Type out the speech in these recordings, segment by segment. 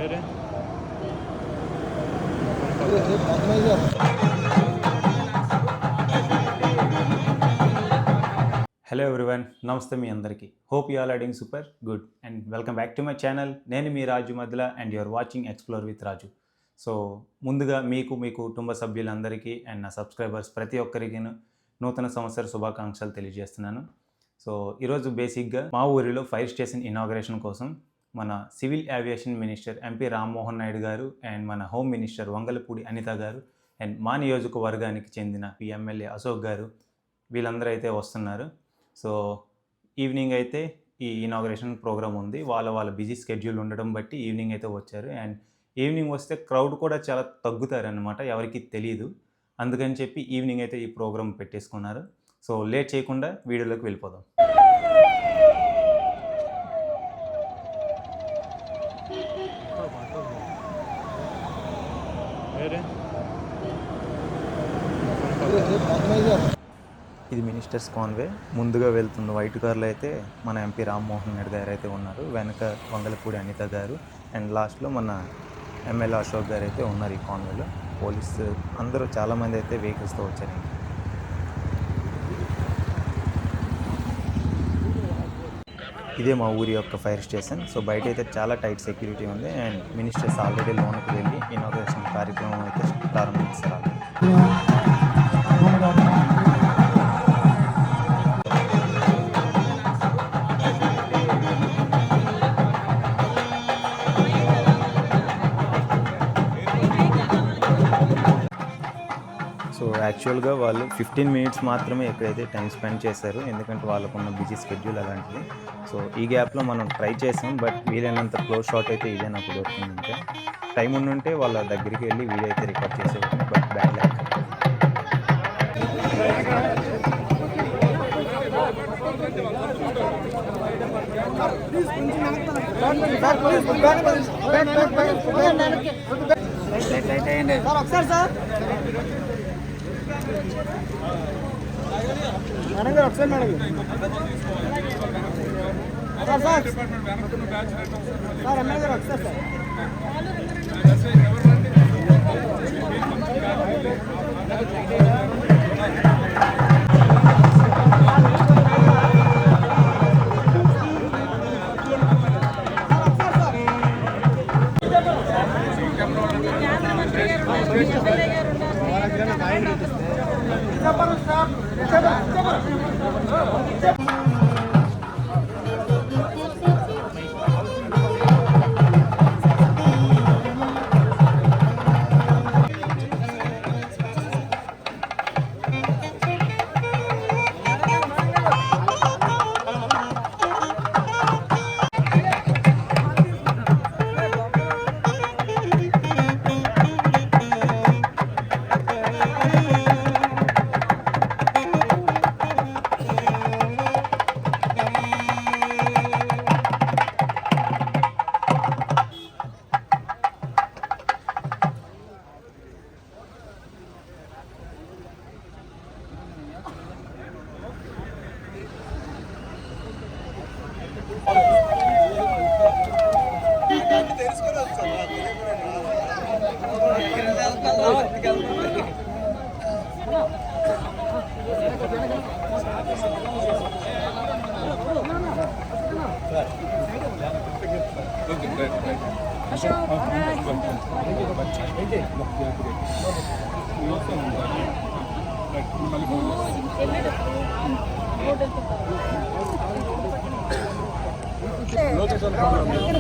వేరే hello everyone, నమస్తే మీ అందరికీ. Hope you all are doing super good and welcome back to my channel. నేను మీ Raju Madhyala and you're watching explore with Raju. So ముందుగా మీ కుటుంబ సభ్యులందరికీ అండ్ నా సబ్స్క్రైబర్స్ ప్రతి ఒక్కరికి నూతన సంవత్సర శుభాకాంక్షలు తెలియజేస్తున్నాను. సో ఈరోజు బేసిక్గా మా ఊరిలో ఫైర్ స్టేషన్ ఇనాగరేషన్ కోసం మన civil aviation minister MP Rammohan Naidu గారు అండ్ మన హోమ్ మినిస్టర్ వంగలపూడి అనిత గారు అండ్ మా నియోజకవర్గానికి చెందిన ఎమ్మెల్యే అశోక్ గారు వీళ్ళందరూ అయితే వస్తున్నారు. సో ఈవినింగ్ అయితే ఈ ఇనాగరేషన్ ప్రోగ్రామ్ ఉంది. వాళ్ళ బిజీ స్కెడ్యూల్ ఉండడం బట్టి ఈవినింగ్ అయితే వచ్చారు. అండ్ ఈవినింగ్ వస్తే క్రౌడ్ కూడా చాలా తగ్గుతారనమాట, ఎవరికి తెలియదు. అందుకని చెప్పి ఈవినింగ్ అయితే ఈ ప్రోగ్రామ్ పెట్టేసుకున్నారు. సో లేట్ చేయకుండా వీడియోలోకి వెళ్ళిపోదాం. ఇది మినిస్టర్స్ కాన్వే. ముందుగా వెళ్తున్న వైట్ కార్లో అయితే మన ఎంపీ రామ్మోహన్ నాయుడు గారు అయితే ఉన్నారు, వెనక వంగలపూడి అనిత గారు అండ్ లాస్ట్లో మన ఎమ్మెల్యే అశోక్ గారు అయితే ఉన్నారు. ఈ కాన్వేలో పోలీసు అందరూ చాలామంది అయితే వెహికల్స్తో వచ్చారు. ఇదే మా ఊరి యొక్క ఫైర్ స్టేషన్. సో బయట అయితే చాలా టైట్ సెక్యూరిటీ ఉంది అండ్ మినిస్టర్స్ ఆల్రెడీ లోన్కి వెళ్ళి ఇనాగరేషన్ కార్యక్రమం అయితే ప్రారంభిస్తారు. సో యాక్చువల్గా వాళ్ళు 15 మినిట్స్ మాత్రమే ఎక్కడైతే టైం స్పెండ్ చేశారు, ఎందుకంటే వాళ్ళకున్న బిజీ స్కెడ్యూల్ అలాంటిది. సో ఈ గ్యాప్లో మనం ట్రై చేసాం, బట్ వీలైనంత క్లోజ్ షాట్ అయితే ఇదే నాకు దొరికింది. ఇంకా టైం ఉండుంటే వాళ్ళ దగ్గరికి వెళ్ళి వీడియో అయితే రికార్డ్ చేసేవాళ్ళం, బట్ బ్యాడ్ లక్. మేడం గారు ఒకసారి మేడం సార్ ఎమ్మెల్యే గారు ఒకసారి సార్.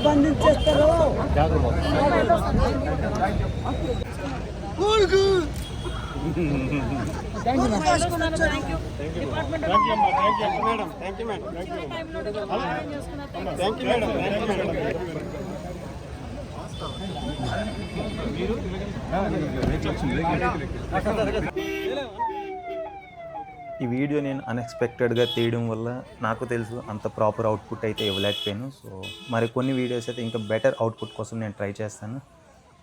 బంధించేస్తారు. ఈ వీడియో నేను అన్ఎక్స్పెక్టెడ్గా తీయడం వల్ల నాకు తెలుసు అంత ప్రాపర్ అవుట్పుట్ అయితే ఇవ్వలేకపోయాను. సో మరికొన్ని వీడియోస్ అయితే ఇంకా బెటర్ అవుట్పుట్ కోసం నేను ట్రై చేస్తాను.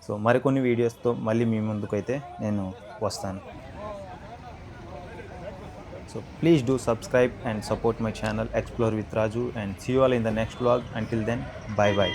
సో మరికొన్ని వీడియోస్తో మళ్ళీ మీ ముందుకు అయితే నేను వస్తాను. So please do subscribe and support my channel Explore with Raju, and see you all in the next vlog. Until then, bye bye.